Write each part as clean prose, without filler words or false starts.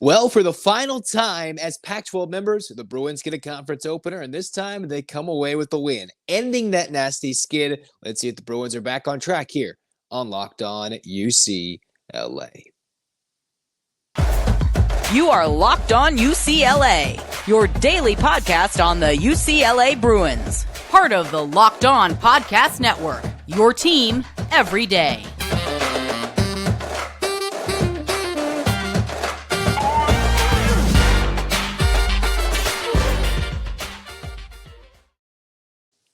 Well, for the final time as Pac-12 members, the Bruins get a conference opener, and this time they come away with the win, ending that nasty skid. Let's see if the Bruins are back on track here on Locked On UCLA. You are Locked On UCLA, your daily podcast on the UCLA Bruins. Part of the Locked On Podcast Network, your team every day.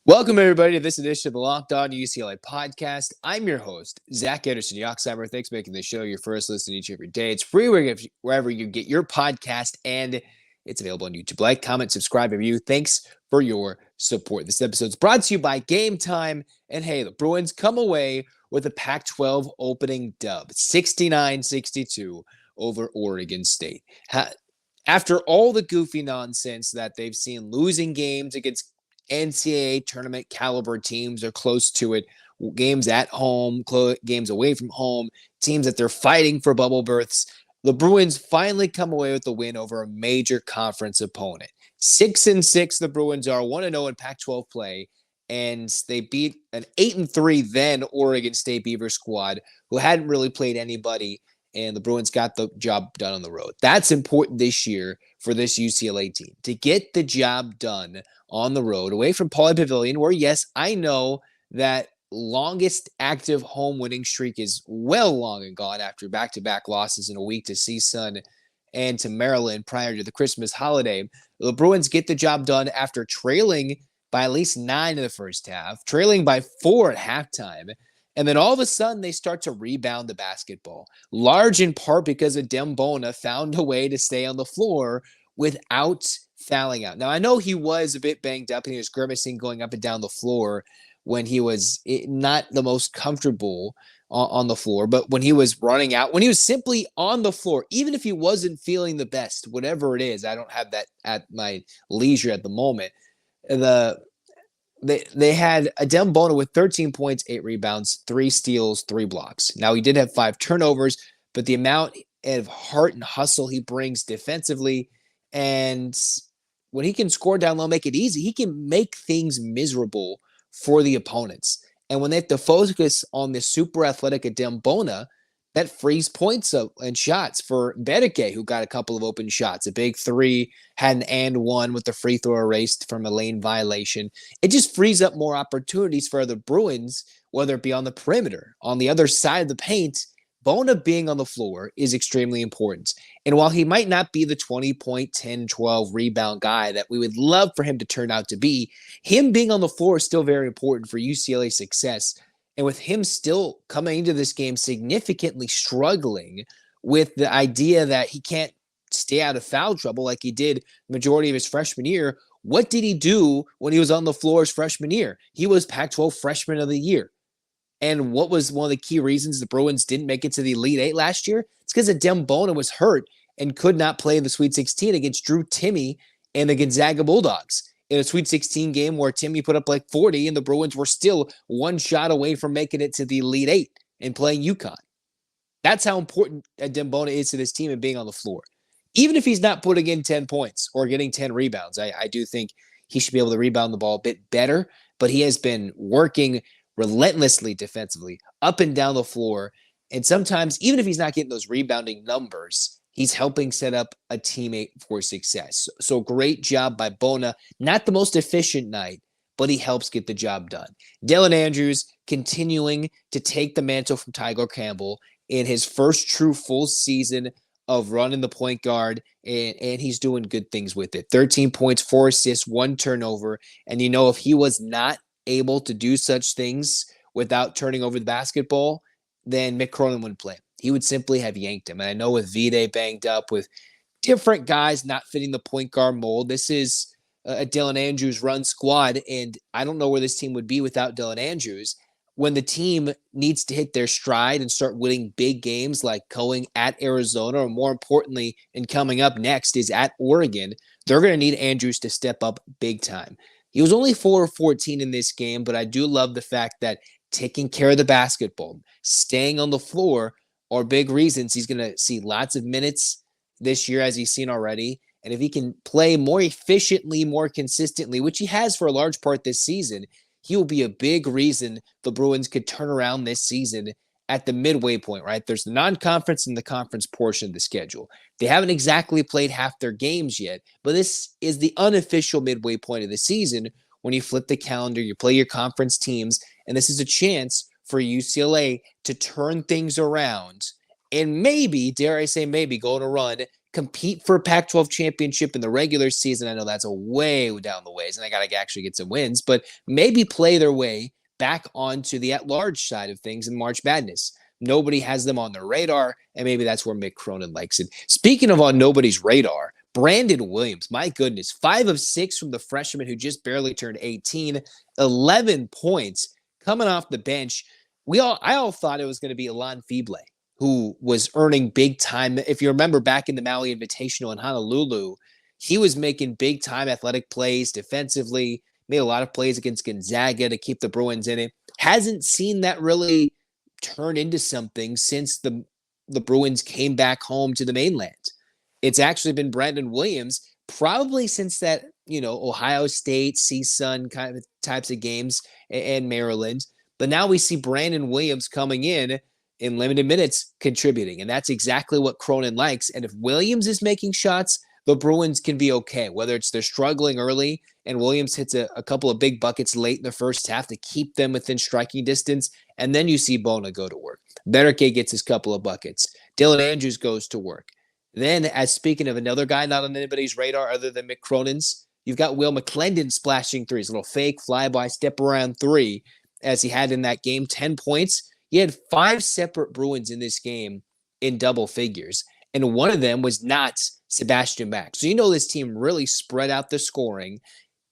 Welcome, everybody, to this edition of the Locked On UCLA podcast. I'm your host, Zach Anderson-Yoxsimer. Thanks for making the show your first listen each and every day. It's free wherever you get your podcast, and it's available on YouTube. Like, comment, subscribe, review. Thanks for your support. This episode is brought to you by Game Time. And hey, the Bruins come away with a Pac-12 opening dub, 69-62 over Oregon State. After all the goofy nonsense that they've seen, losing games against NCAA Tournament caliber teams are close to it, games at home, games away from home, teams that they're fighting for bubble berths. The Bruins finally come away with the win over a major conference opponent. 6-6, the Bruins are 1-0 in Pac-12 play, and they beat an 8-3 then Oregon State Beaver squad who hadn't really played anybody, and the Bruins got the job done on the road. That's important this year for this UCLA team, to get the job done on the road, away from Pauley Pavilion, where, yes, I know that longest active home winning streak is well long and gone after back-to-back losses in a week to CSUN and to Maryland prior to the Christmas holiday. The Bruins get the job done after trailing by at least 9 in the first half, trailing by 4 at halftime, and then all of a sudden they start to rebound the basketball, large in part because Adem Bona found a way to stay on the floor without fouling out. Now, I know he was a bit banged up and he was grimacing going up and down the floor when he was not the most comfortable on the floor, but when he was running out, when he was simply on the floor, even if he wasn't feeling the best, whatever it is, I don't have that at my leisure at the moment. They had Adem Bona with 13 points, 8 rebounds, 3 steals, 3 blocks. Now, he did have 5 turnovers, but the amount of heart and hustle he brings defensively, and when he can score down low, make it easy, he can make things miserable for the opponents. And when they have to focus on this super athletic Adem Bona, that frees points up and shots for Bereke, who got a couple of open shots. A big 3, had an and 1 with the free throw erased from a lane violation. It just frees up more opportunities for the Bruins, whether it be on the perimeter, on the other side of the paint. Bona being on the floor is extremely important. And while he might not be the 20-point, 10, 12 rebound guy that we would love for him to turn out to be, him being on the floor is still very important for UCLA's success. And with him still coming into this game significantly struggling with the idea that he can't stay out of foul trouble like he did the majority of his freshman year, what did he do when he was on the floor his freshman year? He was Pac-12 Freshman of the Year. And what was one of the key reasons the Bruins didn't make it to the Elite Eight last year? It's because Adem Bona was hurt and could not play in the Sweet 16 against Drew Timme and the Gonzaga Bulldogs in a Sweet 16 game where Timme put up like 40 and the Bruins were still one shot away from making it to the Elite Eight and playing UConn. That's how important Adem Bona is to this team and being on the floor. Even if he's not putting in 10 points or getting 10 rebounds, I do think he should be able to rebound the ball a bit better, but he has been working relentlessly defensively, up and down the floor. And sometimes, even if he's not getting those rebounding numbers, he's helping set up a teammate for success. So great job by Bona. Not the most efficient night, but he helps get the job done. Dylan Andrews continuing to take the mantle from Tyler Campbell in his first true full season of running the point guard, and he's doing good things with it. 13 points, 4 assists, 1 turnover. And if he was not able to do such things without turning over the basketball, then Mick Cronin wouldn't play him. He would simply have yanked him. And I know with Vide banged up, with different guys not fitting the point guard mold, this is a Dylan Andrews run squad, and I don't know where this team would be without Dylan Andrews. When the team needs to hit their stride and start winning big games like going at Arizona, or more importantly, and coming up next is at Oregon, they're going to need Andrews to step up big time. He was only 4 of 14 in this game, but I do love the fact that taking care of the basketball, staying on the floor are big reasons he's going to see lots of minutes this year, as he's seen already. And if he can play more efficiently, more consistently, which he has for a large part this season, he will be a big reason the Bruins could turn around this season at the midway point, right? There's the non-conference and the conference portion of the schedule. They haven't exactly played half their games yet, but this is the unofficial midway point of the season. When you flip the calendar, you play your conference teams, and this is a chance for UCLA to turn things around and maybe, dare I say maybe, go on a run, compete for a Pac-12 championship in the regular season. I know that's a way down the ways, and I got to actually get some wins, but maybe play their way back onto the at-large side of things in March Madness. Nobody has them on their radar, and maybe that's where Mick Cronin likes it. Speaking of on nobody's radar, Brandon Williams, my goodness, 5 of 6 from the freshman who just barely turned 18, 11 points coming off the bench. I all thought it was going to be Alon Feeble, who was earning big time. If you remember back in the Maui Invitational in Honolulu, he was making big time athletic plays defensively, made a lot of plays against Gonzaga to keep the Bruins in it. Hasn't seen that really turn into something since the Bruins came back home to the mainland. It's actually been Brandon Williams probably since that, Ohio State, CSUN kind of types of games and Maryland. But now we see Brandon Williams coming in limited minutes contributing, and that's exactly what Cronin likes. And if Williams is making shots, the Bruins can be okay, whether it's they're struggling early and Williams hits a couple of big buckets late in the first half to keep them within striking distance, and then you see Bona go to work. Berke gets his couple of buckets. Dylan Andrews goes to work. Then, as speaking of another guy not on anybody's radar other than Mick Cronin's, you've got Will McClendon splashing threes, a little fake flyby step around three, as he had in that game, 10 points. He had 5 separate Bruins in this game in double figures, and one of them was not Sebastian Mack. So this team really spread out the scoring,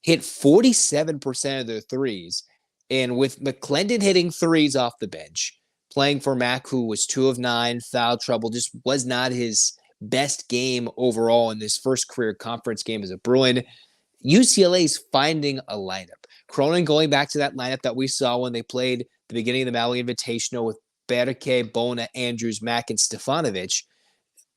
hit 47% of their threes, and with McClendon hitting threes off the bench, playing for Mack, who was 2 of 9, foul trouble, just was not his best game overall in this first career conference game as a Bruin. UCLA's finding a lineup. Cronin going back to that lineup that we saw when they played the beginning of the Maui Invitational with Berke, Bona, Andrews, Mack, and Stefanovic.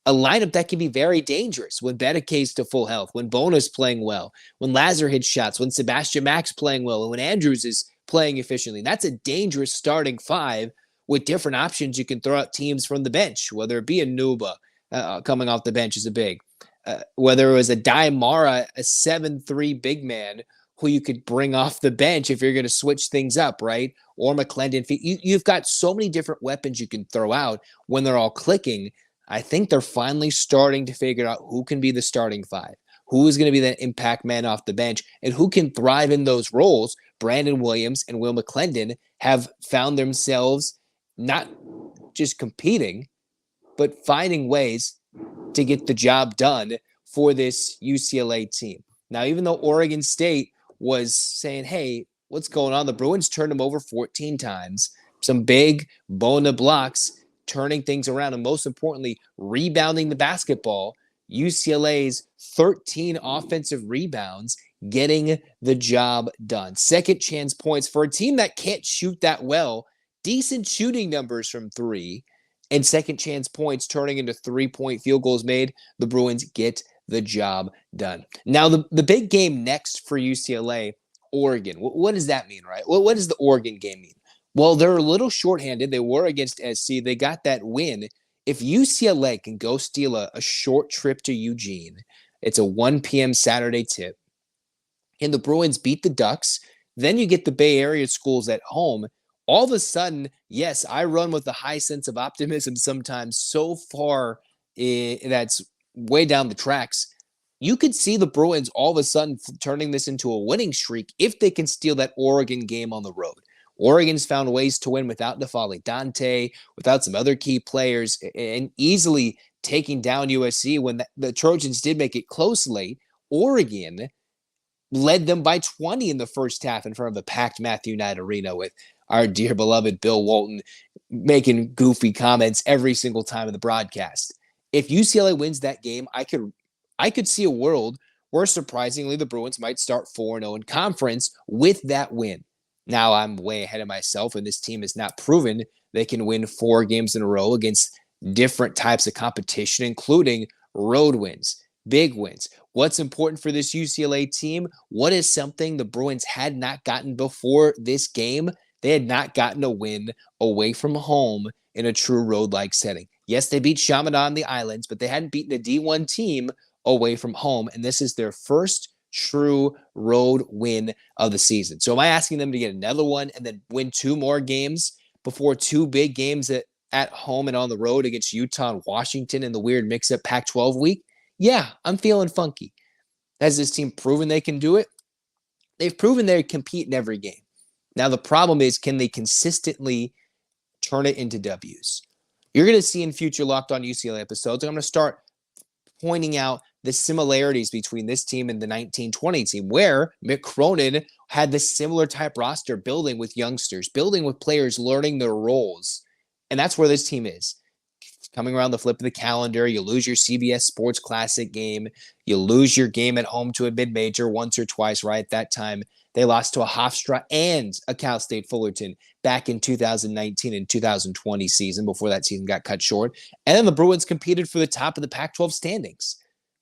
A lineup that can be very dangerous when Bedeke's to full health, when Bona's playing well, when Lazar hits shots, when Sebastian Mack's playing well, and when Andrews is playing efficiently. That's a dangerous starting 5 with different options. You can throw out teams from the bench, whether it be a Nuba coming off the bench is a big, whether it was a Daimara, a 7'3" big man who you could bring off the bench if you're going to switch things up, right? Or McClendon. You've got so many different weapons you can throw out when they're all clicking. I think they're finally starting to figure out who can be the starting 5, who is going to be that impact man off the bench, and who can thrive in those roles. Brandon Williams and Will McClendon have found themselves not just competing, but finding ways to get the job done for this UCLA team. Now, even though Oregon State was saying, hey, what's going on? The Bruins turned them over 14 times, some big Bona blocks, turning things around, and most importantly, rebounding the basketball. UCLA's 13 offensive rebounds getting the job done. Second chance points for a team that can't shoot that well. Decent shooting numbers from 3 and second chance points turning into 3-point field goals made. The Bruins get the job done. Now, the big game next for UCLA, Oregon. What does that mean, right? What does the Oregon game mean? Well, they're a little shorthanded. They were against SC. They got that win. If UCLA can go steal a short trip to Eugene, it's a 1 p.m. Saturday tip, and the Bruins beat the Ducks, then you get the Bay Area schools at home. All of a sudden, yes, I run with a high sense of optimism sometimes so far that's way down the tracks. You could see the Bruins all of a sudden turning this into a winning streak if they can steal that Oregon game on the road. Oregon's found ways to win without N'Faly Dante, without some other key players, and easily taking down USC when the Trojans did make it close late. Oregon led them by 20 in the first half in front of the packed Matthew Knight Arena with our dear beloved Bill Walton making goofy comments every single time in the broadcast. If UCLA wins that game, I could see a world where surprisingly the Bruins might start 4-0 in conference with that win. Now I'm way ahead of myself, and this team has not proven they can win 4 games in a row against different types of competition, including road wins, big wins. What's important for this UCLA team? What is something the Bruins had not gotten before this game? They had not gotten a win away from home in a true road-like setting. Yes, they beat Chaminade on the Islands, but they hadn't beaten a D1 team away from home, and this is their first true road win of the season. So am I asking them to get another one and then win 2 more games before 2 big games at home and on the road against Utah and Washington in the weird mix-up Pac-12 week? Yeah, I'm feeling funky. Has this team proven they can do it? They've proven they compete in every game. Now, the problem is, can they consistently turn it into W's? You're going to see in future Locked On UCLA episodes, I'm going to start pointing out the similarities between this team and the 1920 team, where Mick Cronin had this similar type roster, building with youngsters, building with players, learning their roles. And that's where this team is. Coming around the flip of the calendar, you lose your CBS Sports Classic game. You lose your game at home to a mid-major once or twice, right? At that time, they lost to a Hofstra and a Cal State Fullerton back in 2019 and 2020 season before that season got cut short. And then the Bruins competed for the top of the Pac-12 standings.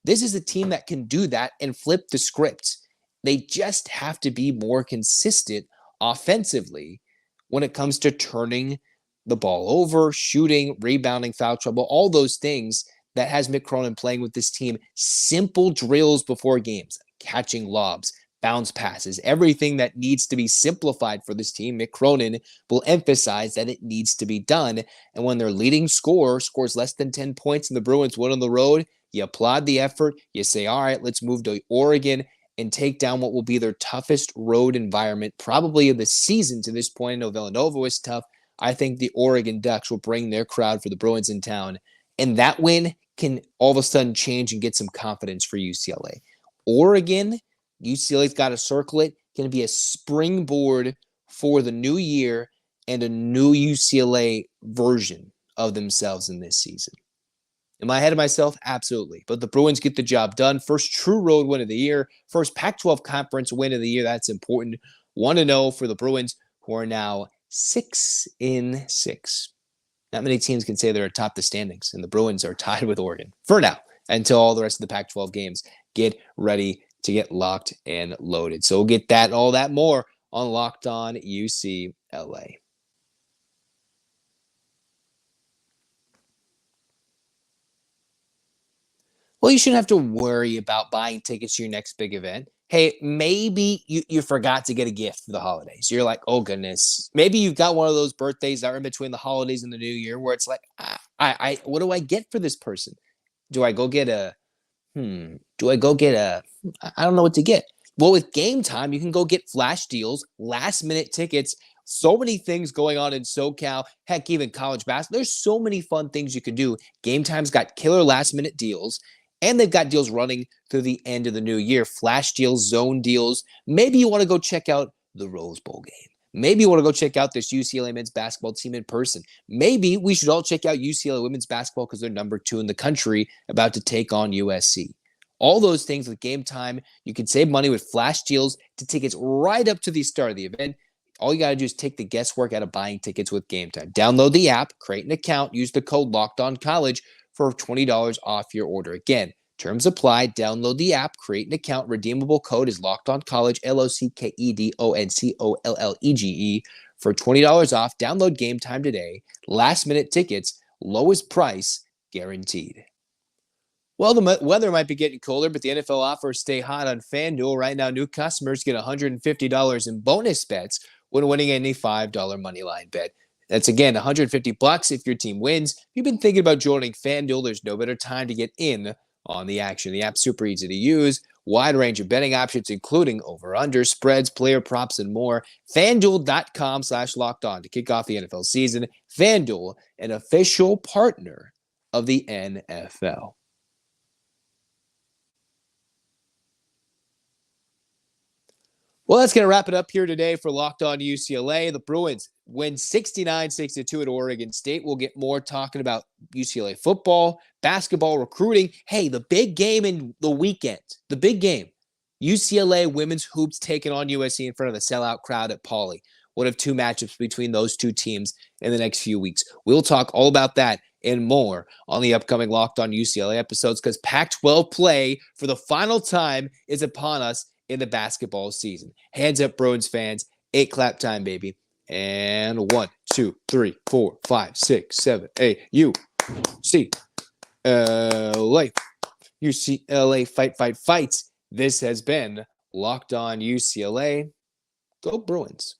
This is a team that can do that and flip the script. They just have to be more consistent offensively when it comes to turning the ball over, shooting, rebounding, foul trouble, all those things that has Mick Cronin playing with this team. Simple drills before games, catching lobs, bounce passes, everything that needs to be simplified for this team. Mick Cronin will emphasize that it needs to be done. And when their leading scorer scores less than 10 points and the Bruins win on the road, you applaud the effort. You say, all right, let's move to Oregon and take down what will be their toughest road environment probably of the season to this point. I know Villanova was tough. I think the Oregon Ducks will bring their crowd for the Bruins in town. And that win can all of a sudden change and get some confidence for UCLA. Oregon, UCLA's got to circle it. Going to be a springboard for the new year and a new UCLA version of themselves in this season. Am I ahead of myself? Absolutely. But the Bruins get the job done. First true road win of the year. First Pac-12 conference win of the year. That's important. 1-0 for the Bruins, who are now 6-6. Not many teams can say they're atop the standings, and the Bruins are tied with Oregon for now until all the rest of the Pac-12 games get ready to get locked and loaded. So we'll get that and all that more on Locked On UCLA. Well, you shouldn't have to worry about buying tickets to your next big event. Hey, maybe you forgot to get a gift for the holidays. You're like, oh, goodness. Maybe you've got one of those birthdays that are in between the holidays and the new year where it's like, what do I get for this person? Do I go get I don't know what to get. Well, with Game Time, you can go get flash deals, last-minute tickets, so many things going on in SoCal, heck, even college basketball. There's so many fun things you can do. Game Time's got killer last-minute deals, and they've got deals running through the end of the new year. Flash deals, zone deals. Maybe you want to go check out the Rose Bowl game. Maybe you want to go check out this UCLA men's basketball team in person. Maybe we should all check out UCLA women's basketball because they're number 2 in the country, about to take on USC. All those things with Game Time. You can save money with flash deals to tickets right up to the start of the event. All you got to do is take the guesswork out of buying tickets with Game Time. Download the app, create an account, use the code LOCKEDONCollege for $20 off your order. Again, terms apply. Download the app, create an account. Redeemable code is LOCKEDONCollege, LOCKEDONCOLLEGE for $20 off. Download Game Time today. Last minute tickets, lowest price guaranteed. Well, the weather might be getting colder, but the NFL offers stay hot on FanDuel. Right now, new customers get $150 in bonus bets when winning any $5 moneyline bet. That's, again, $150 if your team wins. If you've been thinking about joining FanDuel, there's no better time to get in on the action. The app's super easy to use. Wide range of betting options, including over-under, spreads, player props, and more. FanDuel.com/lockedon to kick off the NFL season. FanDuel, an official partner of the NFL. Well, that's going to wrap it up here today for Locked On UCLA. The Bruins win 69-62 at Oregon State. We'll get more talking about UCLA football, basketball, recruiting. Hey, the big game in the weekend, the big game. UCLA women's hoops taking on USC in front of a sellout crowd at Pauley. One of 2 matchups between those 2 teams in the next few weeks. We'll talk all about that and more on the upcoming Locked On UCLA episodes, because Pac-12 play for the final time is upon us in the basketball season. Hands up, Bruins fans. 8 clap time, baby. And 1, 2, 3, 4, 5, 6, 7, 8. UCLA. UCLA fight, fight, fights. This has been Locked On UCLA. Go Bruins.